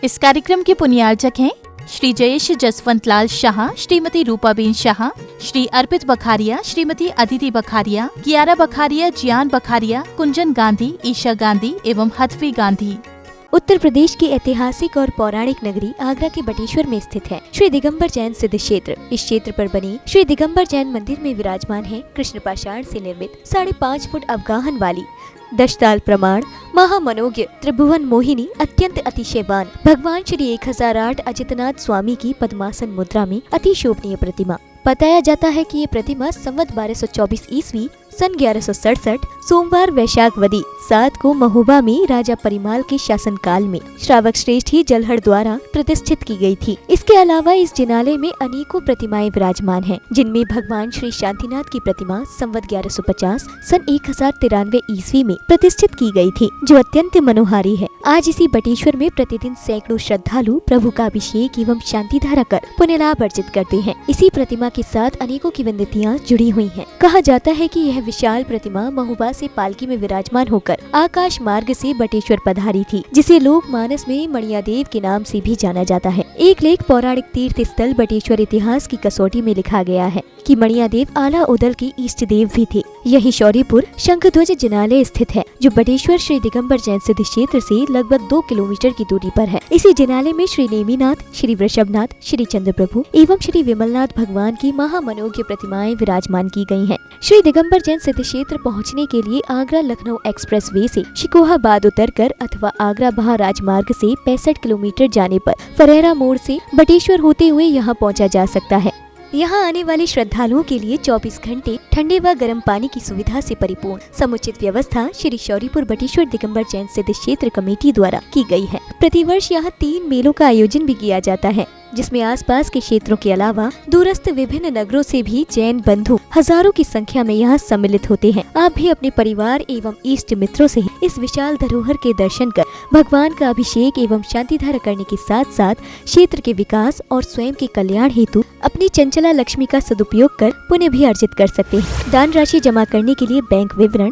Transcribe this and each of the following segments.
इस कार्यक्रम के पुण्यार्चक हैं श्री जयेश जसवंत लाल शाह, श्रीमती रूपाबेन शाह, श्री अर्पित बखारिया, श्रीमती अदिति बखारिया, कियारा बखारिया, जियान बखारिया, कुंजन गांधी, ईशा गांधी एवं हथवी गांधी। उत्तर प्रदेश की ऐतिहासिक और पौराणिक नगरी आगरा के बटेश्वर में स्थित है श्री दिगंबर जैन सिद्ध क्षेत्र। इस क्षेत्र पर बने श्री दिगंबर जैन मंदिर में विराजमान है कृष्ण पाषाण से निर्मित 5.5 फुट अवगाहन वाली दशताल प्रमाण महामनोज्ञ त्रिभुवन मोहिनी अत्यंत अतिशयवान भगवान श्री 1008 अजितनाथ स्वामी की पद्मासन मुद्रा में अति शोभनीय प्रतिमा। बताया जाता है कि ये प्रतिमा संवत 1224 ईस्वी सन 1167 सोमवार वैशाखवदी 7 को महोबा में राजा परिमाल के शासन काल में श्रावक श्रेष्ठ ही जलहड़ द्वारा प्रतिष्ठित की गई थी। इसके अलावा इस जिनालय में अनेकों प्रतिमाएं विराजमान हैं, जिनमें भगवान श्री शांतिनाथ की प्रतिमा संवत 1150 सन 1093 ईस्वी में प्रतिष्ठित की गई थी, जो अत्यंत मनोहारी है। आज इसी बटेश्वर में प्रतिदिन सैकड़ों श्रद्धालु प्रभु का अभिषेक एवं शांति धारा कर पुण्य लाभ अर्जित करते हैं। इसी प्रतिमा के साथ अनेकों की विन्नतियाँ जुड़ी हुई हैं। कहा जाता है कि यह विशाल प्रतिमा महोबा से पालकी में विराजमान होकर आकाश मार्ग से बटेश्वर पधारी थी, जिसे लोक मानस में मणियादेव के नाम से भी जाना जाता है। एक लेख पौराणिक तीर्थ स्थल बटेश्वर इतिहास की कसौटी में लिखा गया है कि मणियादेव आला उदल के इष्ट देव भी थे। यही शौर्यपुर शंखध्वज जिनालय स्थित है, जो बटेश्वर श्री दिगंबर जैन सिद्ध क्षेत्र से लगभग 2 किलोमीटर की दूरी पर है। इसी जिनालय में श्री नेमिनाथ, श्री वृषभनाथ, श्री चंद्र प्रभु एवं श्री विमलनाथ भगवान की महामनोज्ञ प्रतिमाएं विराजमान की गई हैं। श्री दिगंबर जैन सिद्ध क्षेत्र पहुंचने के लिए आगरा लखनऊ एक्सप्रेस वे से शिकोहाबाद उतरकर अथवा आगरा बहा राजमार्ग से 65 किलोमीटर जाने पर फरेरा मोड़ से बटेश्वर होते हुए यहाँ पहुँचा जा सकता है। यहाँ आने वाले श्रद्धालुओं के लिए 24 घंटे ठंडे व गर्म पानी की सुविधा से परिपूर्ण समुचित व्यवस्था श्री शौर्यपुर बटेश्वर दिगंबर जैन सिद्ध क्षेत्र कमेटी द्वारा की गई है। प्रतिवर्ष यहाँ 3 मेलों का आयोजन भी किया जाता है, जिसमें आसपास के क्षेत्रों के अलावा दूरस्थ विभिन्न नगरों से भी जैन बंधु हजारों की संख्या में यहाँ सम्मिलित होते हैं। आप भी अपने परिवार एवं इष्ट मित्रों से इस विशाल धरोहर के दर्शन कर भगवान का अभिषेक एवं शांति धारा करने के साथ साथ क्षेत्र के विकास और स्वयं के कल्याण हेतु अपनी चंचला लक्ष्मी का सदुपयोग कर पुण्य भी अर्जित कर सकते हैं। दान राशि जमा करने के लिए बैंक विवरण,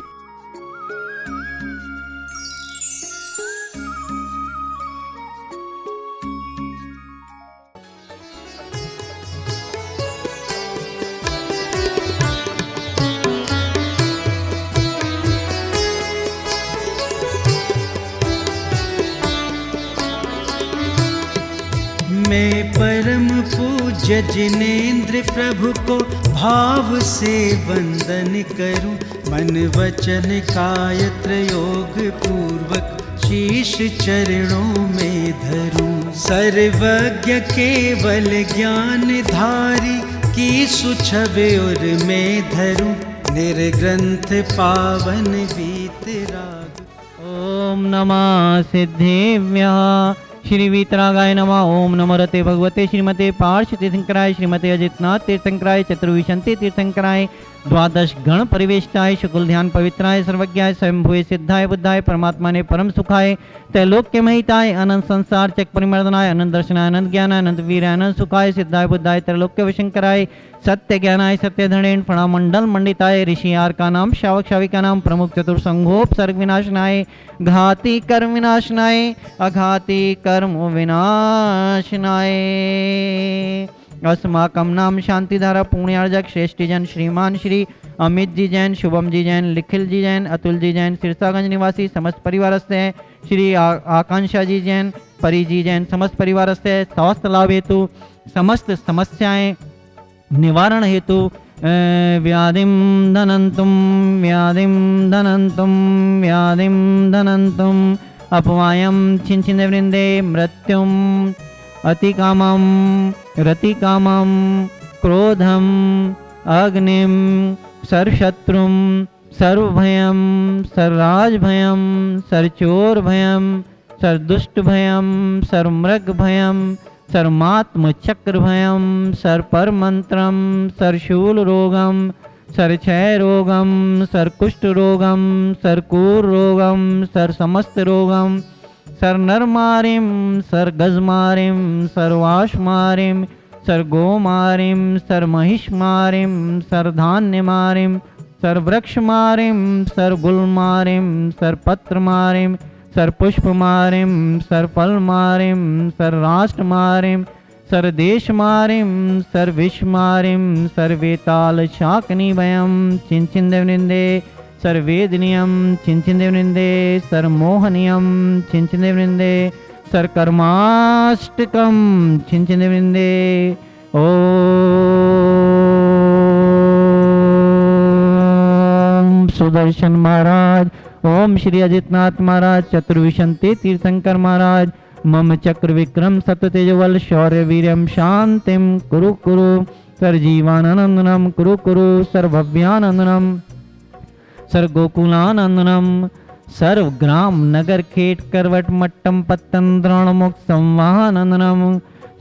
मैं परम पूज्य जिनेन्द्र प्रभु को भाव से वंदन करूं, मन वचन काय त्रयोग पूर्वक शीश चरणों में धरूं। सर्वज्ञ केवल ज्ञान धारी की सुछवे और मैं धरूं, निर्ग्रंथ पावन वीतराग। ओम नमः सिद्धिव्याः श्री वीतरागाय नमः। ओम नमो रते भगवते श्रीमते पार्श्व तीर्थंकराय श्रीमते अजितनाथ तीर्थंकराय चतुर्विशंति तीर्थंकराय द्वादश गण परिवेष्टाय शुकुल ध्यान पवित्राय सर्वज्ञाय स्वयंभुवे सिद्धाय बुद्धाय परमात्मा ने परम सुखाय त्रैलोक्य महिताय अनंत संसार चक परिमर्दनाय अनंत दर्शनाय अनंत ज्ञानाय अनंत वीराय अनंत सुखाय सिद्धाय बुद्धाय त्रैलोक्य विशंकराय सत्य ज्ञानाय सत्य धनेन प्रणामंडल मंडिताय ऋषि आर का नाम शावक शाविका नाम प्रमुख चतुर्संघोपसर्ग विनाशनाय घाती कर्म विनाशनाय अघाती कर्म विनाशनाय। अस्माकं नाम शांतिधारा पुण्यार्जक श्रेष्ठ जन श्रीमान श्री अमित जी जैन, शुभम जी जैन, लिखिल जी जैन, अतुल जी जैन, सिरसागंज निवासी समस्त परिवारस्थ हैं। श्री आकांक्षा जी जैन, परी जी जैन, समस्त परिवारस्थ है। स्वास्थ्य लाभ हेतु समस्त समस्याएं निवारण हेतु व्याधिम धनंतुम व्याधिम धनंतुम व्याधिम धनंतुम अपवायम छिन्न वृंदे मृत्युम अतिकामम रतिकामम क्रोधम अग्निम सर्वशत्रुम सर्वभयम सर्वराजभयम सर्वचोर भयम सर्वदुष्ट भयम सर्वमृग भयम सर्वमात्म चक्र भयम सर्पर मंत्रम सर्वशूल रोगम सर्वक्षय रोगम सर्वकुष्ठ रोगम सर्वकूर रोगम सर्वसमस्त रोगम सर्वनरमारिम सर्वगजमारिम सर्वाश्मारिम सर्वगोमारिम सर्वमहिषमारिम सर्वधान्यमारिम सर्ववृक्षमारिम सर्वगुलमारिम सर्वपत्रमारिम सर पुष्पमारिं सर फलमारिं सर राष्ट्रमारिं सर देशमारिं सर विश्वमारिं सर वेताल शाकनिभयं चिंचिन्देवनिन्दे सर वेदनीयं चिंचिन्देवनिन्दे सर मोहनीयं चिंचिन्देवनिन्दे सर कर्माष्टकं चिंचिन्देवनिन्दे। ओम सुदर्शन महाराज, ओम श्री अजितनाथ महाराज, चतुर्विशंति तीर्थंकर महाराज, मम चक्र विक्रम सत्यतेजवल शौर्य वीर्यम शांतिम कुरु कुरु सर जीवानंदनम कुरु कुरु सर भव्यानंदनम सर गोकुलानंदनम सर्व ग्राम नगर खेट करवट मट्टम पत्तन द्रोणमुख संवाहानंदनम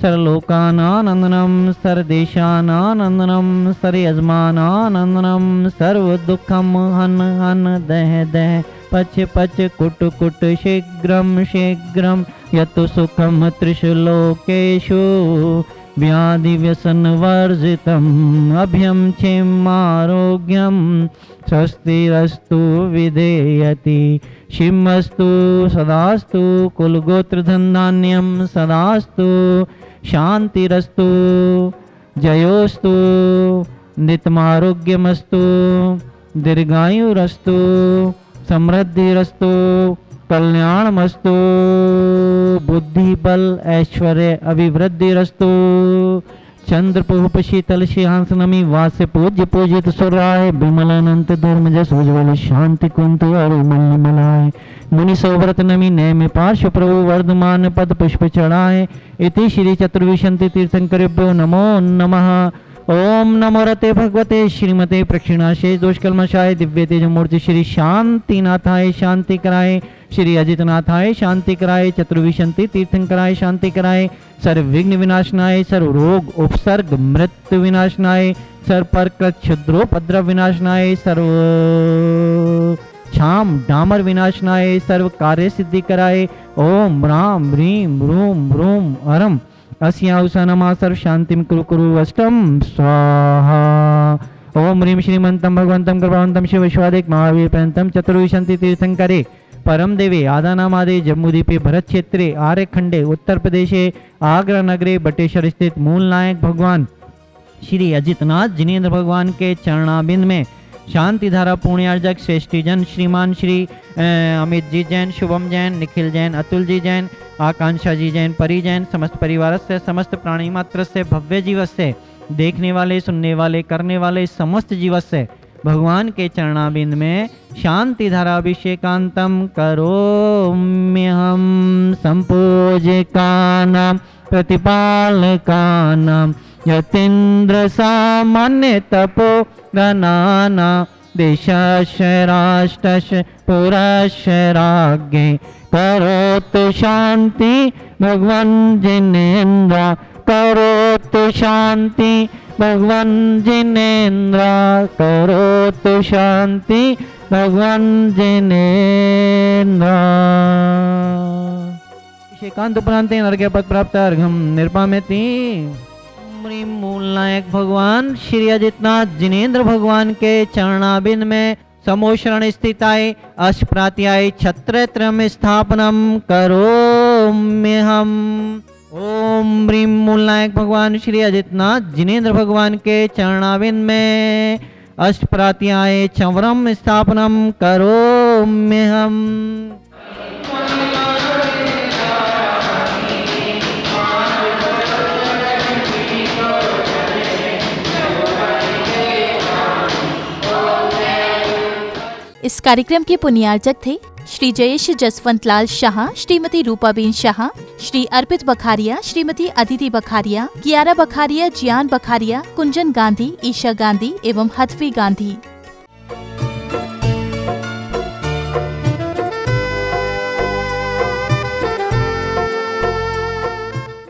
सर लोकानानंदनम सर देशानानंदनम सर यजमानानंदनम सर्व दुखम हन हन दह दह पच पच कुट कुट शीघ्रम शीघ्रम यतु सुखम त्रिशलोकेषु व्याधि व्यसन वर्जितम अभ्यम क्षेमारोग्यम स्वस्तिरस्तु विधेयति शिवमस्तु सदास्तु कुलगोत्र धनधान्यम सदास्तु शांतिरस्तु जयोस्तु नित्यमारोग्यमस्तु दीर्घायुरस्तु समृद्धिरस्तु कल्याणमस्तु बुद्धि बल ऐश्वर्य अभिवृद्धिरस्तु चंद्रपुप शीतल सिंहासनमी वास्य पूज्य पूजित सुराय विमल अनंत धर्म जस उज्ज्वल शांति कुंत और मलाय मुनि सोव्रत नमी नैम पार्श्व प्रभु वर्धमान पद पुष्प चढ़ाए। इति श्री चतुर्विशंति तीर्थंकरेभ्यो नमो नमः। ओम नमो रते भगवते श्रीमते प्रक्षिणाशेष दोषकल्मषाय दिव्य तेज मूर्ति श्री शांतिनाथाय शांति कराए, श्री अजितनाथाय शांति कराए, चतुर्विशंति तीर्थंकराय शांति कराए, सर्व विघ्न विनाशनाय, सर्व रोग उपसर्ग मृत्यु विनाशनाय, सर्व परकृत क्षुद्रोपद्रव विनाशनाय, सर्व छाम डामर विनाशनाय, सर्व कार्य सिद्धि कराए। ओम राम ह्रीम रूम रूम अरम अस्याउसानमा सर्व शांतिम कुरु कुरु अष्टम स्वाहा। ओम ह्रीम श्रीमंतम भगवंतम कृपावंतम शिव विश्वादिक महावीर पर्यंतम चतुर्विशंति तीर्थंकरे परम देवे आदानामादे जम्मूद्वीपे भरत क्षेत्रे आर्यखंडे उत्तर प्रदेशे आगरा नगरे बटेश्वर स्थित मूल नायक भगवान श्री अजितनाथ जिनेन्द्र भगवान के चरणाबिंद में शांति धारा पुण्यार्जक श्रेष्ठी जन श्रीमान श्री अमित जी जैन, शुभम जैन, निखिल जैन, अतुल जी जैन, आकांक्षा जी जैन, परी जैन, समस्त परिवार से समस्त प्राणी मात्र से भव्य जीवस से देखने वाले सुनने वाले करने वाले समस्त जीवस से भगवान के चरणाबिंद में शांति धारा अभिषेकांतम करोम्यहम संपूजिकानां प्रतिपालकानां यतीन्द्र सामान्य तपो गणाना देशस्य राष्ट्रस्य पुरस्य राज्ञे करोतु शांति भगवान जिनेन्द्र करोतु शांति भगवान जिनेन्द्र करोतु शांति भगवान जिनेन्द्र। अभिषेकांत उपरांते अर्घ्य पद प्राप्त अर्घम निर्पाम्यति। मूल नायक भगवान श्री अजितनाथ जिनेन्द्र भगवान के चरणाबिंद में समोशरण स्थिताय अष्टप्रात्याय छत्रत्रम स्थापनम करोम्यहम। ओम ह्रीं मूल नायक भगवान श्री अजितनाथ जिनेन्द्र भगवान के चरणाबिंद में अष्टप्रात्याय चवरम स्थापनम करोम्यहम। इस कार्यक्रम के पुण्यार्जक थे श्री जयेश जसवंत लाल शाह, श्रीमती रूपाबेन शाह, श्री अर्पित बखारिया, श्रीमती अदिति बखारिया, कियारा बखारिया, जियान बखारिया, कुंजन गांधी, ईशा गांधी एवं हथवी गांधी।